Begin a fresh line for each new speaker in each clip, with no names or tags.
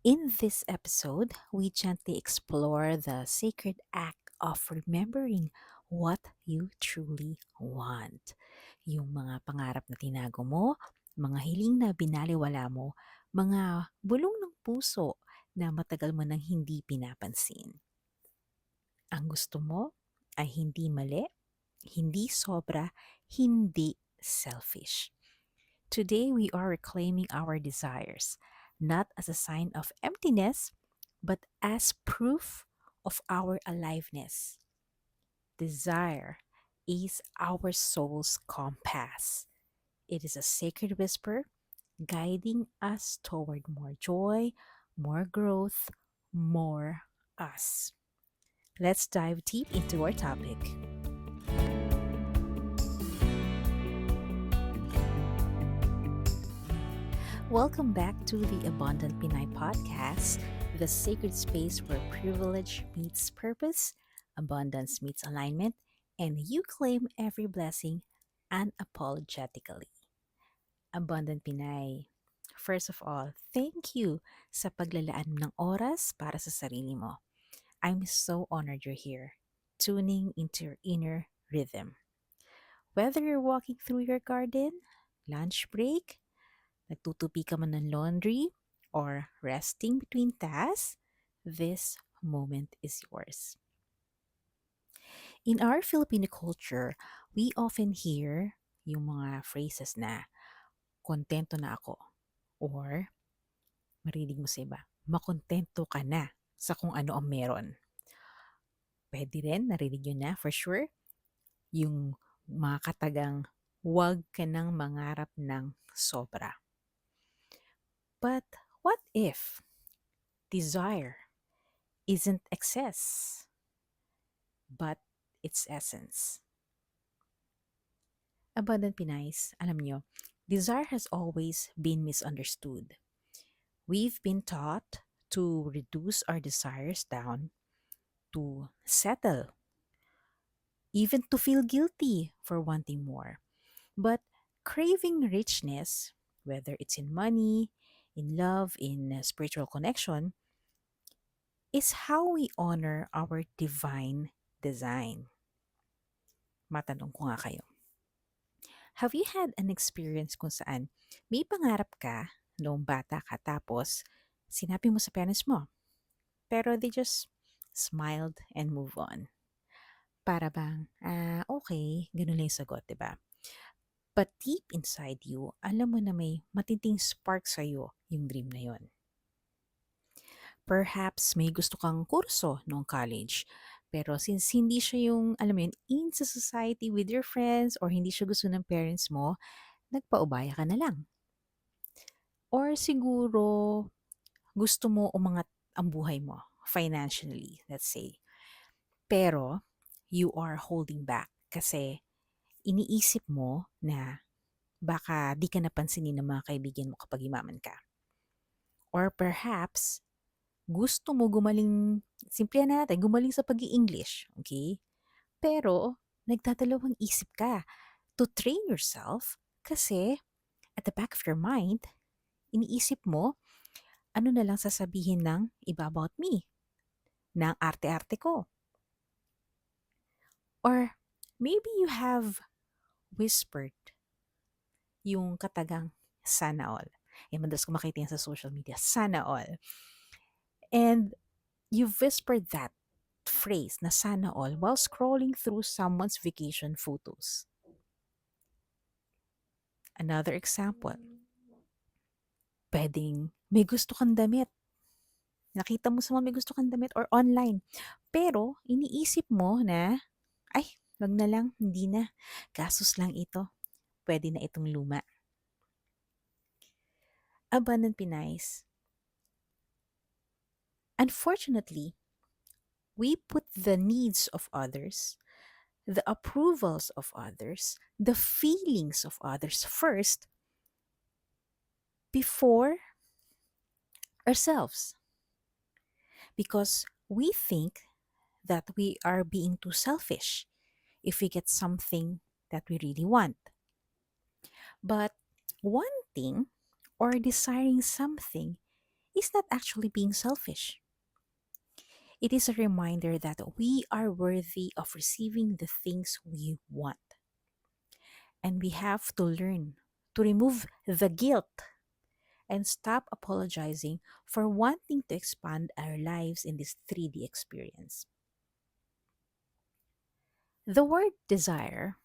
In this episode, we gently explore the sacred act of remembering what you truly want. Yung mga pangarap na tinago mo, mga hiling na binaliwala mo, mga bulong ng puso na matagal mo nang hindi pinapansin. Ang gusto mo ay hindi mali, hindi sobra, hindi selfish. Today, we are reclaiming our desires, not as a sign of emptiness, but as proof of our aliveness. Desire is our soul's compass. It is a sacred whisper guiding us toward more joy, more growth, more us. Let's dive deep into our topic. Welcome back to the Abundant Pinay podcast, the sacred space where privilege meets purpose, abundance meets alignment, and you claim every blessing unapologetically. Abundant Pinay, first of all, thank you sa paglalaan ng oras para sa sarili mo. I'm so honored you're here, tuning into your inner rhythm. Whether you're walking through your garden, lunch break, nagtutupi ka man ng laundry, or resting between tasks, this moment is yours. In our Filipino culture, we often hear yung mga phrases na, kontento na ako. Or, marinig mo sa iba, makontento ka na sa kung ano ang meron. Pwede rin, narinig yun na for sure, yung mga katagang, huwag ka nang mangarap ng sobra. But what if desire isn't excess, but its essence? Abundant Pinays, alam nyo, desire has always been misunderstood. We've been taught to reduce our desires down, to settle, even to feel guilty for wanting more. But craving richness, whether it's in money, in love, in spiritual connection, is how we honor our divine design. Matanong ko nga kayo. Have you had an experience kung saan may pangarap ka noong bata ka tapos sinabi mo sa parents mo, pero they just smiled and move on? Para bang, okay, ganun lang yung sagot, di ba? But deep inside you, alam mo na may matinding spark sa'yo yung dream na yon. Perhaps may gusto kang kurso noong college, pero since hindi siya yung, alam mo yun, in sa society with your friends or hindi siya gusto ng parents mo, nagpaubaya ka na lang. Or siguro gusto mo umangat ang buhay mo financially, let's say. Pero you are holding back kasi iniisip mo na baka di ka napansinin ng mga kaibigan mo kapag imaman ka. Or perhaps gusto mo gumaling, simple na natin, gumaling sa pag-i-English, okay? Pero nagdadalawang isip ka to train yourself kasi at the back of your mind, iniisip mo, ano na lang sasabihin ng iba about me, ng arte-arte ko. Or maybe you have whispered yung katagang sana all. Madalas ko makita yan sa social media, sana all. And you whispered that phrase na sana all while scrolling through someone's vacation photos. Another example, pwedeng may gusto kang damit. Nakita mo sa mga may gusto kang damit or online. Pero iniisip mo na, ay, wag na lang, hindi na. Gastos lang ito. Pwede na itong luma. Abundant Pinays. Unfortunately, we put the needs of others, the approvals of others, the feelings of others first before ourselves. Because we think that we are being too selfish if we get something that we really want. But wanting or desiring something is not actually being selfish. It is a reminder that we are worthy of receiving the things we want. And we have to learn to remove the guilt and stop apologizing for wanting to expand our lives in this 3D experience. The word desire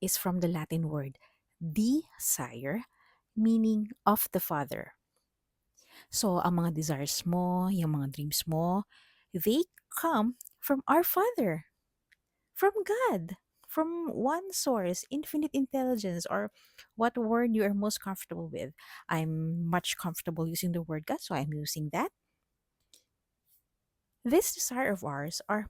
is from the Latin word desire, meaning of the Father. So, ang mga desires mo, yung mga dreams mo, they come from our Father, from God, from one source, infinite intelligence, or what word you are most comfortable with. I'm much comfortable using the word God, so I'm using that. This desire of ours are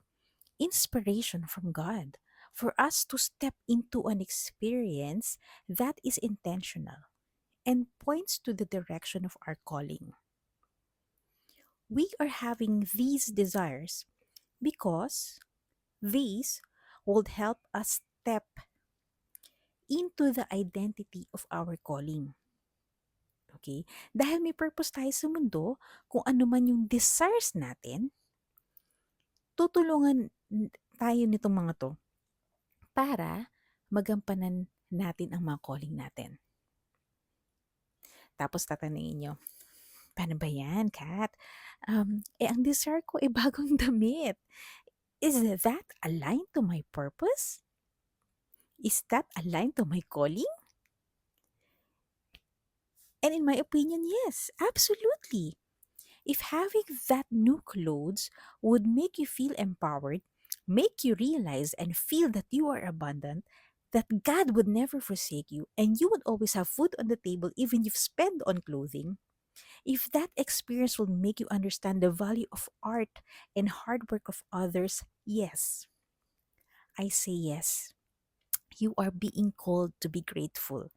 inspiration from God for us to step into an experience that is intentional and points to the direction of our calling. We are having these desires because these would help us step into the identity of our calling. Okay? Dahil may purpose tayo sa mundo, kung ano man yung desires natin, tutulungan tayo nitong mga to para magampanan natin ang mga calling natin. Tapos tatanungin nyo, paano ba yan, Kat? Ang desire ko ay bagong damit. Is that aligned to my purpose? Is that aligned to my calling? And in my opinion, yes, absolutely. If having that new clothes would make you feel empowered, make you realize and feel that you are abundant, that God would never forsake you, and you would always have food on the table even if spend on clothing, if that experience will make you understand the value of art and hard work of others, yes, I say yes. You are being called to be grateful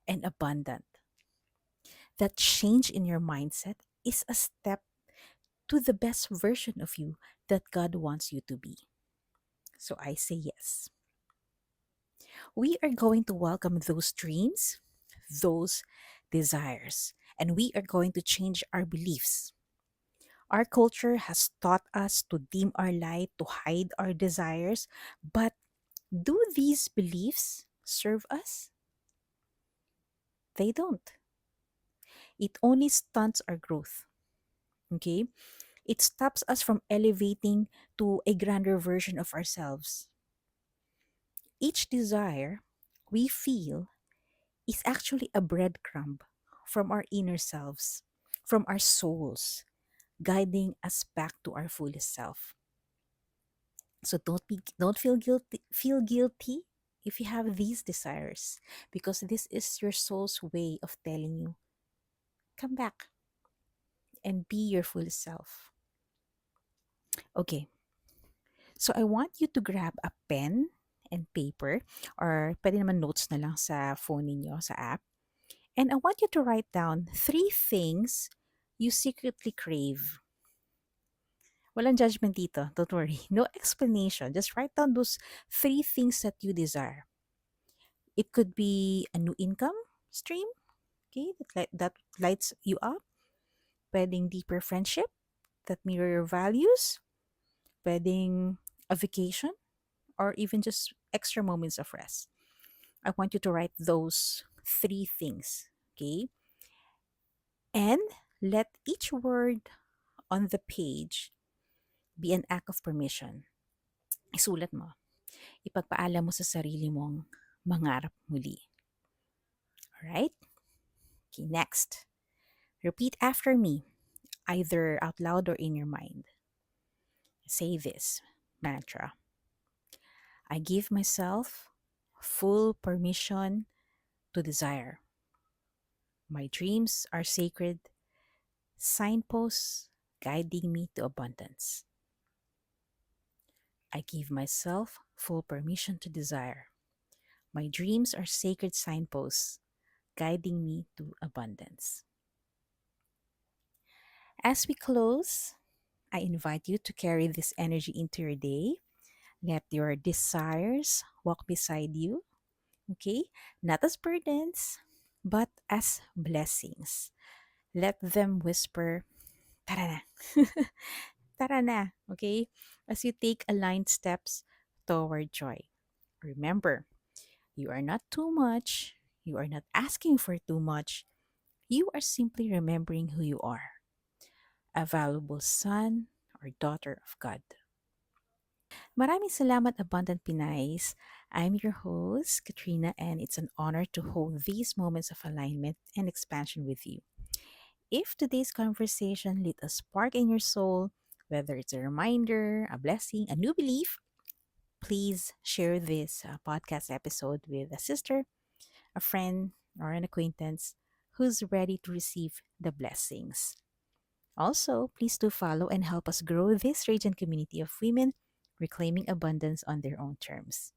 and abundant. That change in your mindset is a step to the best version of you that God wants you to be. So I say yes. We are going to welcome those dreams, those desires, and we are going to change our beliefs. Our culture has taught us to dim our light, to hide our desires, but do these beliefs serve us? They don't. It only stunts our growth. Okay? It stops us from elevating to a grander version of ourselves. Each desire we feel is actually a breadcrumb from our inner selves, from our souls, guiding us back to our fullest self. So don't feel guilty if you have these desires, because this is your soul's way of telling you, come back and be your fullest self. Okay. So I want you to grab a pen and paper, or pwede naman notes na lang sa phone ninyo, sa app. And I want you to write down 3 things you secretly crave. Walang judgment dito. Don't worry. No explanation. Just write down those 3 things that you desire. It could be a new income stream, okay, that lights you up. Pwedeng deeper friendship that mirror your values. Pwedeng a vacation, or even just extra moments of rest. I want you to write those 3 things, okay? And let each word on the page be an act of permission. Isulat mo. Ipagpaalam mo sa sarili mong mangarap muli. Alright? Okay, next. Repeat after me, either out loud or in your mind. Say this mantra: I give myself full permission to desire. My dreams are sacred signposts guiding me to abundance. I give myself full permission to desire. My dreams are sacred signposts guiding me to abundance. As we close, I invite you to carry this energy into your day. Let your desires walk beside you, okay? Not as burdens, but as blessings. Let them whisper, Tara na. Tara na, okay? As you take aligned steps toward joy. Remember, you are not too much. You are not asking for too much. You are simply remembering who you are, a valuable son or daughter of God. Maraming salamat, Abundant Pinays. I'm your host, Katrina, and it's an honor to hold these moments of alignment and expansion with you. If today's conversation lit a spark in your soul, whether it's a reminder, a blessing, a new belief, please share this podcast episode with a sister, a friend, or an acquaintance who's ready to receive the blessings. Also, please do follow and help us grow this radiant community of women reclaiming abundance on their own terms.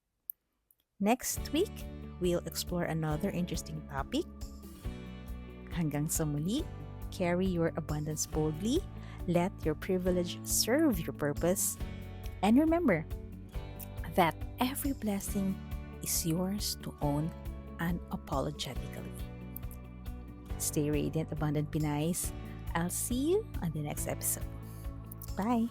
Next week, we'll explore another interesting topic. Hanggang sa muli, carry your abundance boldly, let your privilege serve your purpose, and remember that every blessing is yours to own unapologetically. Stay radiant, abundant Pinays. I'll see you on the next episode. Bye.